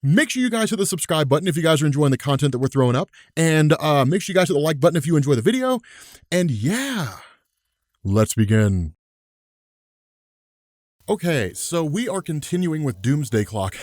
Make sure you guys hit the subscribe button if you guys are enjoying the content that we're throwing up. And make sure you guys hit the like button if you enjoy the video. And yeah, let's begin. Okay, so we are continuing with Doomsday Clock.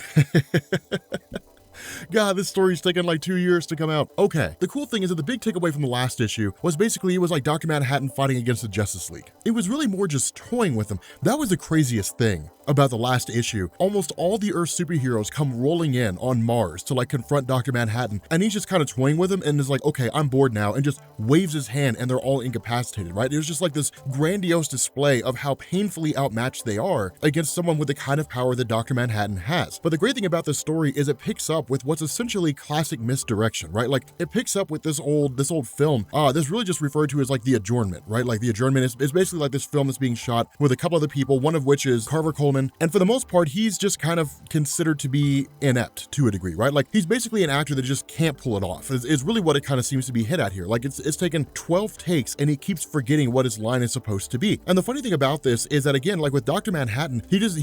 God, this story's taken like 2 years to come out. Okay, the cool thing is that the big takeaway from the last issue was basically it was like Dr. Manhattan fighting against the Justice League. It was really more just toying with them. That was the craziest thing about the last issue. Almost all the Earth superheroes come rolling in on Mars to like confront Dr. Manhattan, and he's just kind of toying with them and is like, okay, I'm bored now, and just waves his hand and they're all incapacitated, right? It was just like this grandiose display of how painfully outmatched they are against someone with the kind of power that Dr. Manhattan has. But the great thing about this story is it picks up with what's essentially classic misdirection, right? Like it picks up with this old film. This really just referred to as like the adjournment, right? Like the adjournment is basically like this film that's being shot with a couple other people, one of which is Carver Coleman. And for the most part, he's just kind of considered to be inept to a degree, right? Like he's basically an actor that just can't pull it off. Is really what it kind of seems to be hit at here. Like it's taken 12 takes and he keeps forgetting what his line is supposed to be. And the funny thing about this is that again, like with Dr. Manhattan, he doesn't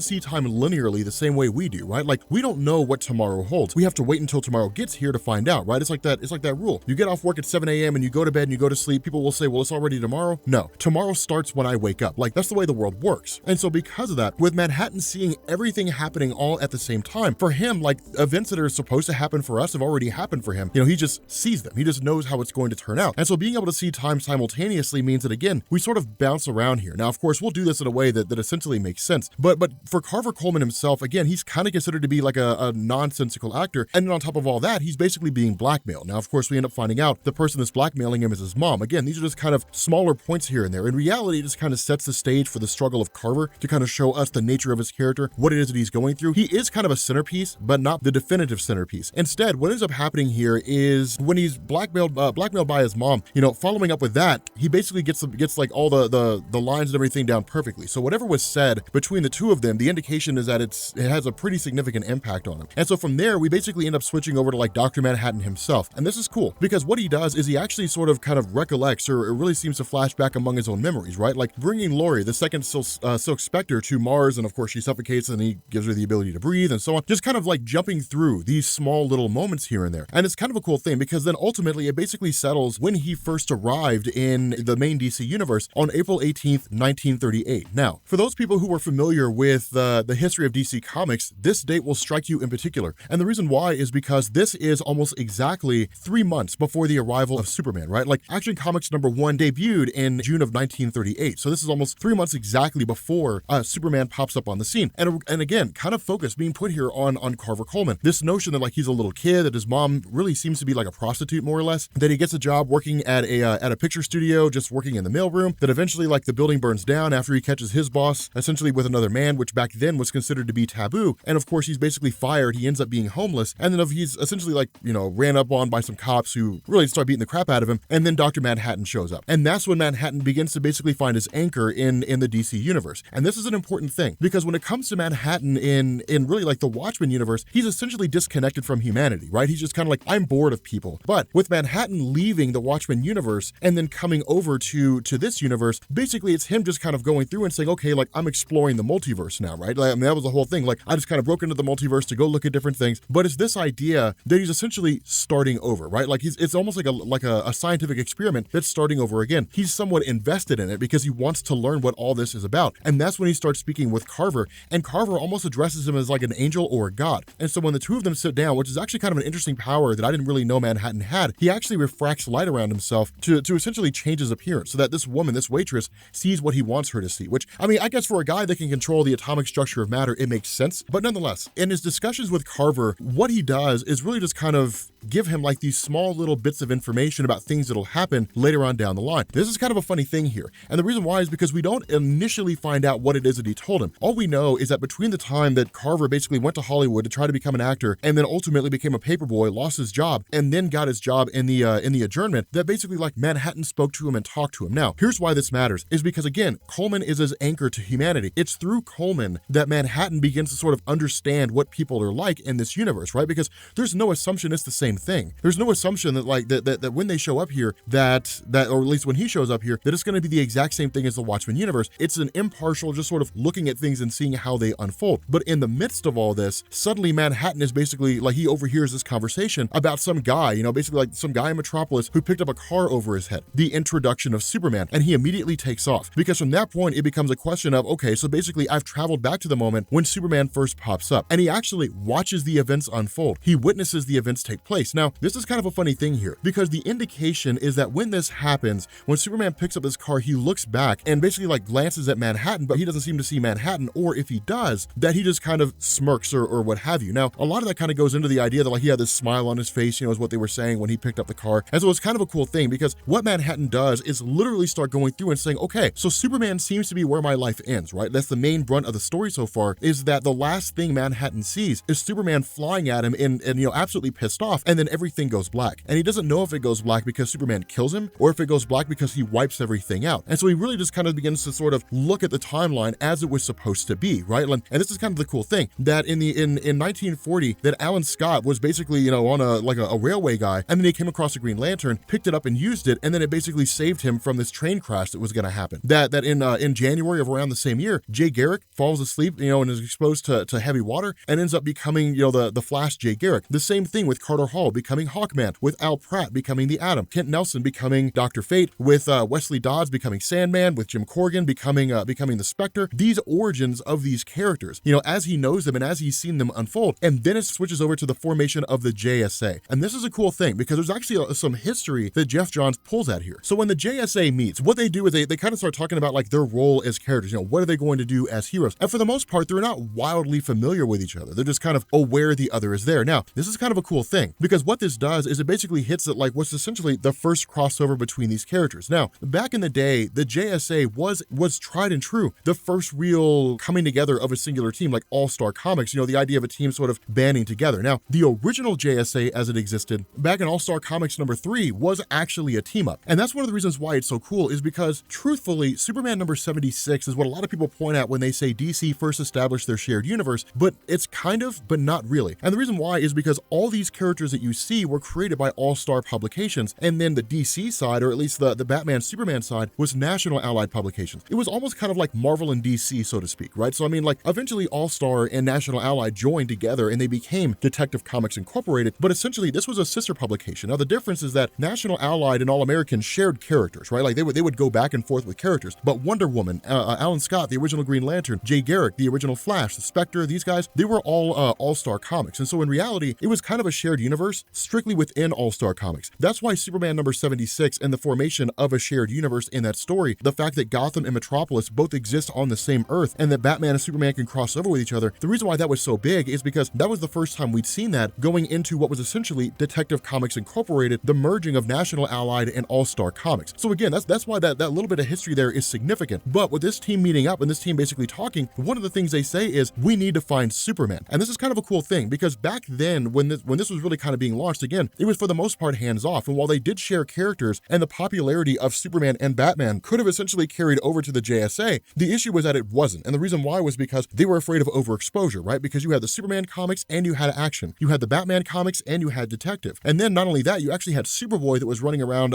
see time linearly the same way we do, right? Like we don't know what tomorrow holds. We have to wait until tomorrow gets here to find out, right? It's like that rule. You get off work at 7 a.m. and you go to bed and you go to sleep. People will say, well, it's already tomorrow. No, tomorrow starts when I wake up. Like that's the way the world works. And so because of that, with Manhattan seeing everything happening all at the same time, for him, like events that are supposed to happen for us have already happened for him. You know, he just sees them. He just knows how it's going to turn out. And so being able to see time simultaneously means that again, we sort of bounce around here. Now, of course, we'll do this in a way that essentially makes sense. But for Carver Coleman himself, again, he's kind of considered to be like a nonsensical actor. And then on top of all that, he's basically being blackmailed. Now, of course, we end up finding out the person that's blackmailing him is his mom. Again, these are just kind of smaller points here and there. In reality, it just kind of sets the stage for the struggle of Carver to kind of show us the nature of his character, what it is that he's going through. He is kind of a centerpiece, but not the definitive centerpiece. Instead, what ends up happening here is when he's blackmailed by his mom, you know, following up with that, he basically gets like all the lines and everything down perfectly. So whatever was said between the two of them, the indication is that it has a pretty significant impact on him. And so from there, we basically end up switching over to like Dr. Manhattan himself. And this is cool because what he does is he actually sort of kind of recollects, or it really seems to flash back among his own memories, right? Like bringing Lori, the second Silk Spectre, to Mars, and of course she suffocates and he gives her the ability to breathe and so on. Just kind of like jumping through these small little moments here and there. And it's kind of a cool thing because then ultimately it basically settles when he first arrived in the main DC universe on April 18th, 1938. Now, for those people who are familiar with the history of DC Comics, this date will strike you in particular. And the reason why is because this is almost exactly 3 months before the arrival of Superman, right? Like Action Comics #1 debuted in June of 1938. So this is almost 3 months exactly before Superman pops up on the scene. And again, kind of focus being put here on Carver Coleman. This notion that like he's a little kid, that his mom really seems to be like a prostitute more or less, that he gets a job working at a picture studio, just working in the mailroom, that eventually like the building burns down after he catches his boss essentially with another man, which back then was considered to be taboo. And of course, he's basically fired. He ends up being homeless. And then he's essentially like, you know, ran up on by some cops who really start beating the crap out of him. And then Dr. Manhattan shows up. And that's when Manhattan begins to basically find his anchor in the DC universe. And this is an important thing because when it comes to Manhattan in really like the Watchmen universe, he's essentially disconnected from humanity, right? He's just kind of like, I'm bored of people. But with Manhattan leaving the Watchmen universe and then coming over to this universe, basically it's him just kind of going through and saying, okay, like I'm exploring the multiverse now, right? Like, I mean, that was the whole thing. Like I just kind of broke into the multiverse to go look at different things. But it's this idea that he's essentially starting over, right? Like it's almost like a scientific experiment that's starting over again. He's somewhat invested in it because he wants to learn what all this is about. And that's when he starts speaking with Carver, and Carver almost addresses him as like an angel or a god. And so when the two of them sit down, which is actually kind of an interesting power that I didn't really know Manhattan had, he actually refracts light around himself to essentially change his appearance so that this woman, this waitress, sees what he wants her to see, which, I mean, I guess for a guy that can control the atomic structure of matter, it makes sense. But nonetheless, in his discussions with Carver, what he does is really just kind of give him like these small little bits of information about things that'll happen later on down the line. This is kind of a funny thing here. And the reason why is because we don't initially find out what it is that he told him. All we know is that between the time that Carver basically went to Hollywood to try to become an actor and then ultimately became a paperboy, lost his job, and then got his job in the adjournment, that basically like Manhattan spoke to him and talked to him. Now, here's why this matters, is because again, Coleman is his anchor to humanity. It's through Coleman that Manhattan begins to sort of understand what people are like in this universe, right? Because there's no assumption it's the same thing. There's no assumption that like that when they show up here, that or at least when he shows up here, that it's going to be the exact same thing as the Watchmen universe. It's an impartial, just sort of looking at things and seeing how they unfold. But in the midst of all this, suddenly Manhattan is basically like, he overhears this conversation about some guy, you know, basically like some guy in Metropolis who picked up a car over his head, the introduction of Superman, and he immediately takes off. Because from that point, it becomes a question of, okay, so basically I've traveled back to the moment when Superman first pops up, and he actually watches the events unfold. He witnesses the events take place. Now, this is kind of a funny thing here, because the indication is that when this happens, when Superman picks up this car, he looks back and basically like glances at Manhattan, but he doesn't seem to see Manhattan, or if he does, that he just kind of smirks or what have you. Now, a lot of that kind of goes into the idea that like he had this smile on his face, you know, is what they were saying when he picked up the car. And so it's kind of a cool thing, because what Manhattan does is literally start going through and saying, okay, so Superman seems to be where my life ends, right? That's the main brunt of the story so far, is that the last thing Manhattan sees is Superman flying at him and you know, absolutely pissed off, and then everything goes black. And he doesn't know if it goes black because Superman kills him, or if it goes black because he wipes everything out. And so he really just kind of begins to sort of look at the timeline as it was supposed to be, right? And this is kind of the cool thing, that in 1940, that Alan Scott was basically, you know, on a railway guy, and then he came across a Green Lantern, picked it up and used it, and then it basically saved him from this train crash that was going to happen. That in January of around the same year, Jay Garrick falls asleep, you know, and is exposed to heavy water, and ends up becoming, you know, the Flash Jay Garrick. The same thing with Carter Hall becoming Hawkman, with Al Pratt becoming the Atom, Kent Nelson becoming Dr. Fate, with Wesley Dodds becoming Sandman, with Jim Corrigan becoming the Spectre. These origins of these characters, you know, as he knows them and as he's seen them unfold, and then it switches over to the formation of the JSA. And this is a cool thing, because there's actually some history that Geoff Johns pulls at here. So when the JSA meets, what they do is they kind of start talking about like their role as characters, you know, what are they going to do as heroes? And for the most part, they're not wildly familiar with each other. They're just kind of aware the other is there. Now, this is kind of a cool thing, because what this does is it basically hits at like what's essentially the first crossover between these characters. Now, back in the day, the JSA was tried and true, the first real coming together of a singular team, like All-Star Comics, you know, the idea of a team sort of banding together. Now, the original JSA as it existed back in All-Star Comics number 3 was actually a team up. And that's one of the reasons why it's so cool, is because truthfully, Superman number 76 is what a lot of people point out when they say DC first established their shared universe, but it's kind of, but not really. And the reason why is because all these characters that you see were created by All-Star Publications, and then the DC side, or at least the Batman Superman side, was National Allied Publications. It was almost kind of like Marvel and DC, so to speak, right? So I mean, like, eventually All-Star and National Allied joined together and they became Detective Comics Incorporated, but essentially this was a sister publication. Now the difference is that National Allied and All-American shared characters, right? Like they would go back and forth with characters, but Wonder Woman, Alan Scott, the original Green Lantern, Jay Garrick, the original Flash, the Spectre, these guys, they were all All-Star Comics. And so in reality, it was kind of a shared universe strictly within All-Star Comics. That's why Superman number 76 and the formation of a shared universe in that story, the fact that Gotham and Metropolis both exist on the same Earth, and that Batman and Superman can cross over with each other, the reason why that was so big is because that was the first time we'd seen that going into what was essentially Detective Comics Incorporated, the merging of National Allied and All-Star Comics. So again, that's why that little bit of history there is significant. But with this team meeting up and this team basically talking, one of the things they say is, we need to find Superman. And this is kind of a cool thing, because back then when this was really kind of being launched, again, it was for the most part hands off. And while they did share characters and the popularity of Superman and Batman could have essentially carried over to the JSA, the issue was that it wasn't. And the reason why was because they were afraid of overexposure, right? Because you had the Superman comics and you had action. You had the Batman comics and you had detective. And then not only that, you actually had Superboy that was running around,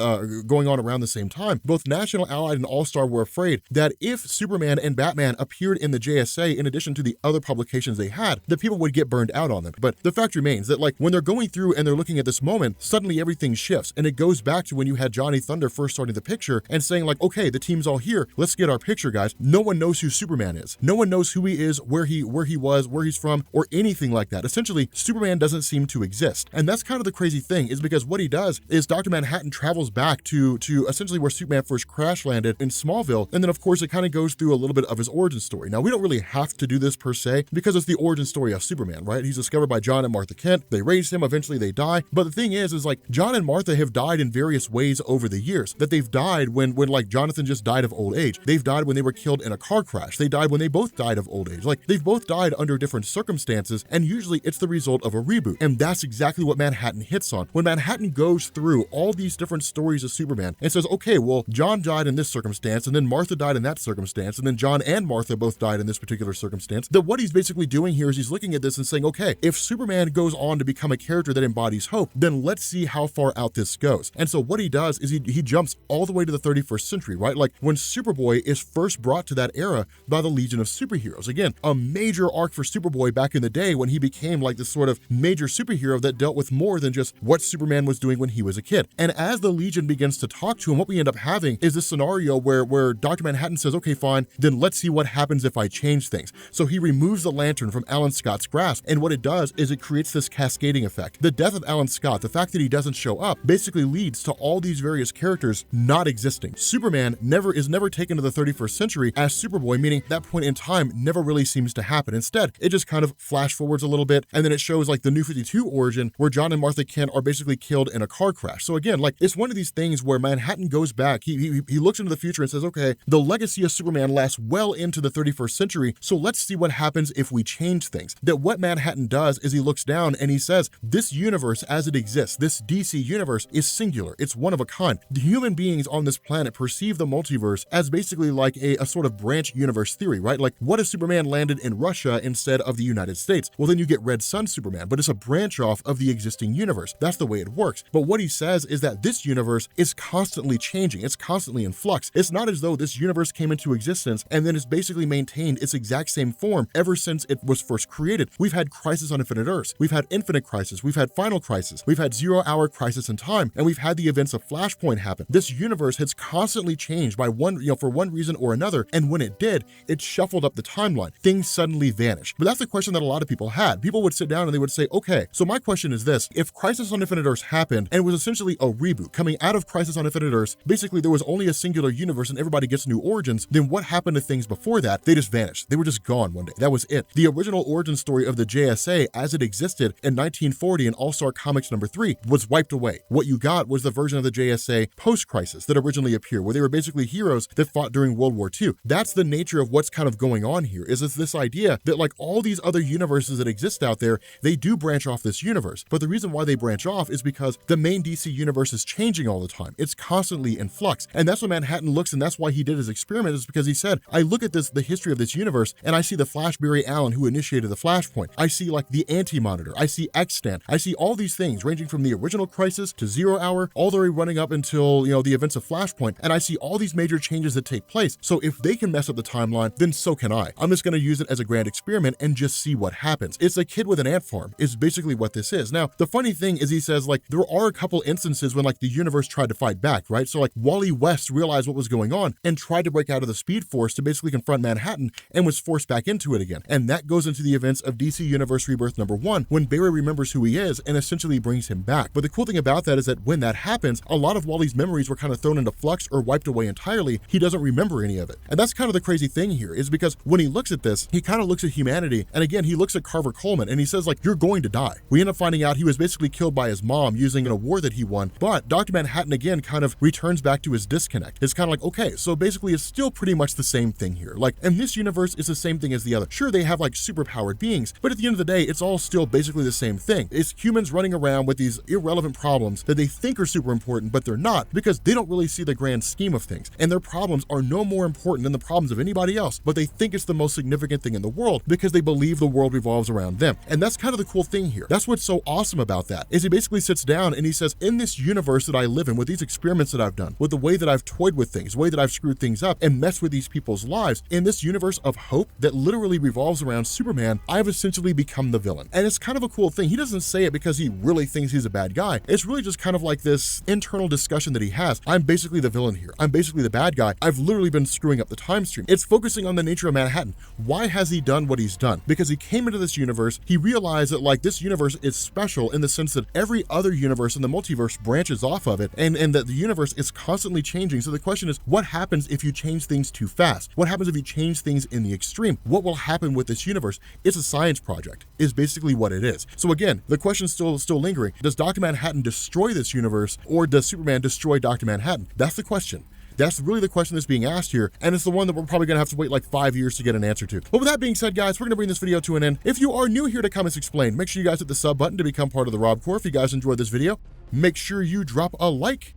going on around the same time. Both National Allied and All-Star were afraid that if Superman and Batman appeared in the JSA in addition to the other publications they had, that people would get burned out on them. But the fact remains that like when they're going through and they're looking at this moment, suddenly everything shifts. And it goes back to when you had Johnny Thunder first starting the picture and saying like, okay, the team's all here. Let's get our picture, guys. No one knows who Superman is. No one knows who he is, where he was, where he's from, or anything like that. Essentially, Superman doesn't seem to exist. And that's kind of the crazy thing, is because what he does is Dr. Manhattan travels back to essentially where Superman first crash landed in Smallville. And then of course it kind of goes through a little bit of his origin story. Now we don't really have to do this per se, because it's the origin story of Superman, right? He's discovered by John and Martha Kent. They raised him, eventually they die. But the thing is like John and Martha have died in various ways over the years. That they've died when like Jonathan just died of old age. They've died when they were killed in a car crash. They died when they both died of old age. Like they've both died under different circumstances, and usually it's the result of a reboot. And that's exactly what Manhattan hits on. When Manhattan goes through all these different stories of Superman and says, okay, well, John died in this circumstance, and then Martha died in that circumstance, and then John and Martha both died in this particular circumstance, that what he's basically doing here is he's looking at this and saying, saying, okay, if Superman goes on to become a character that embodies hope, then let's see how far out this goes. And so what he does is he jumps all the way to the 31st century, right? Like when Superboy is first brought to that era by the Legion of Superheroes. Again, a major arc for Superboy back in the day when he became like this sort of major superhero that dealt with more than just what Superman was doing when he was a kid. And as the Legion begins to talk to him, what we end up having is this scenario where Dr. Manhattan says, okay, fine, then let's see what happens if I change things. So he removes the lantern from Alan Scott's grasp, and what it does is it creates this cascading effect. The death of Alan Scott, the fact that he doesn't show up, basically leads to all these various characters not existing. Superman is never taken to the 31st century as Superboy, meaning that point in time never really seems to happen. Instead, it just kind of flash forwards a little bit, and then it shows like the New 52 origin where John and Martha Kent are basically killed in a car crash. So again, like it's one of these things where Manhattan goes back, he looks into the future and says, okay, the legacy of Superman lasts well into the 31st century, so let's see what happens if we change things. That what Manhattan does is he looks down and he says, this universe as it exists, this DC universe is singular, it's one of a kind. The human beings on this planet perceive the multiverse as basically like a sort of branch universe theory, right? Like what if Superman landed in Russia instead of the United States? Well, then you get Red Sun Superman, but it's a branch off of the existing universe. That's the way it works. But what he says is that this universe is constantly changing. It's constantly in flux. It's not as though this universe came into existence and then it's basically maintained its exact same form ever since it was first created. We've had Crisis on Infinite Earths. We've had Infinite Crisis. We've had Final Crisis. We've had 0 Hour Crisis in Time. And we've had the events of Flashpoint happen. This universe has constantly changed by for one reason or another. And when it did, it shuffled up the timeline. Things suddenly vanished. But that's the question that a lot of people had. People would sit down and they would say, okay, so my question is this: if Crisis on Infinite Earths happened and it was essentially a reboot coming out of Crisis on Infinite Earths, basically there was only a singular universe and everybody gets new origins, then what happened to things before that? They just vanished. They were just gone one day. That was it. The original origin story of the JSA as it existed in 1940 in All-Star Comics #3 was wiped away. What you got was the version of the JSA post-Crisis that originally appeared, where they were basically heroes that fought during World War II. That's the nature of what's kind of going on here, is it's this idea that like all these other universes that exist out there, they do branch off this universe. But the reason why they branch off is because the main DC universe is changing all the time. It's constantly in flux. And that's what Manhattan looks, and that's why he did his experiment, is because he said, I look at the history of this universe, and I see the Flash Barry Allen who initiated the Flashpoint. I see like the Anti-Monitor. I see X-Stand. I see all these things ranging from the original Crisis to 0 Hour, all the way running up until, the events of Flashpoint. And I see all these major changes that take place. So if they can mess up the timeline, then so can I. I'm just going to use it as a grand experiment and just see what happens. It's a kid with an ant farm is basically what this is. Now, the funny thing is he says like there are a couple instances when like the universe tried to fight back, right? So like Wally West realized what was going on and tried to break out of the Speed Force to basically confront Manhattan and was forced back into it again. And that goes into the events of DC Universe Rebirth #1 when Barry remembers who he is and essentially brings him back. But the cool thing about that is that when that happens, a lot of Wally's memories were kind of thrown into flux or wiped away entirely. He doesn't remember any of it. And that's kind of the crazy thing here, is because when he looks at this, he kind of looks at humanity. And again, he looks at Carver Coleman and he says like, you're going to die. We end up finding out he was basically killed by his mom using an award that he won. But Dr. Manhattan again kind of returns back to his disconnect. It's kind of like, okay, so basically it's still pretty much the same thing here. Like, in this universe, it's the same thing as the other. Sure, they have like superpowered beings, but at the end of the day, it's all still basically the same thing. It's humans running around with these irrelevant problems that they think are super important, but they're not, because they don't really see the grand scheme of things. And their problems are no more important than the problems of anybody else, but they think it's the most significant thing in the world because they believe the world revolves around them. And that's kind of the cool thing here. That's what's so awesome about that, is he basically sits down and he says, in this universe that I live in, with these experiments that I've done, with the way that I've toyed with things, the way that I've screwed things up and messed with these people's lives, in this universe of hope that literally revolves around Superman, I've essentially become the villain. And it's kind of a cool thing. He doesn't say it because he really thinks he's a bad guy. It's really just kind of like this internal discussion that he has. I'm basically the villain here. I'm basically the bad guy. I've literally been screwing up the time stream. It's focusing on the nature of Manhattan. Why has he done what he's done? Because he came into this universe, he realized that like this universe is special in the sense that every other universe in the multiverse branches off of it, and that the universe is constantly changing. So the question is, what happens if you change things too fast? What happens if you change things in the extreme? What will happen with this universe? It's a science project, is basically what it is. So again, the question's still lingering. Does Dr. Manhattan destroy this universe, or does Superman destroy Dr. Manhattan? That's the question. That's really the question that's being asked here, and it's the one that we're probably gonna have to wait like 5 years to get an answer to. But with that being said, guys, we're gonna bring this video to an end. If you are new here to Comics Explained, make sure you guys hit the sub button to become part of the Rob Corps. If you guys enjoyed this video, make sure you drop a like.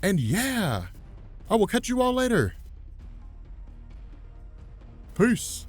And yeah, I will catch you all later. Peace.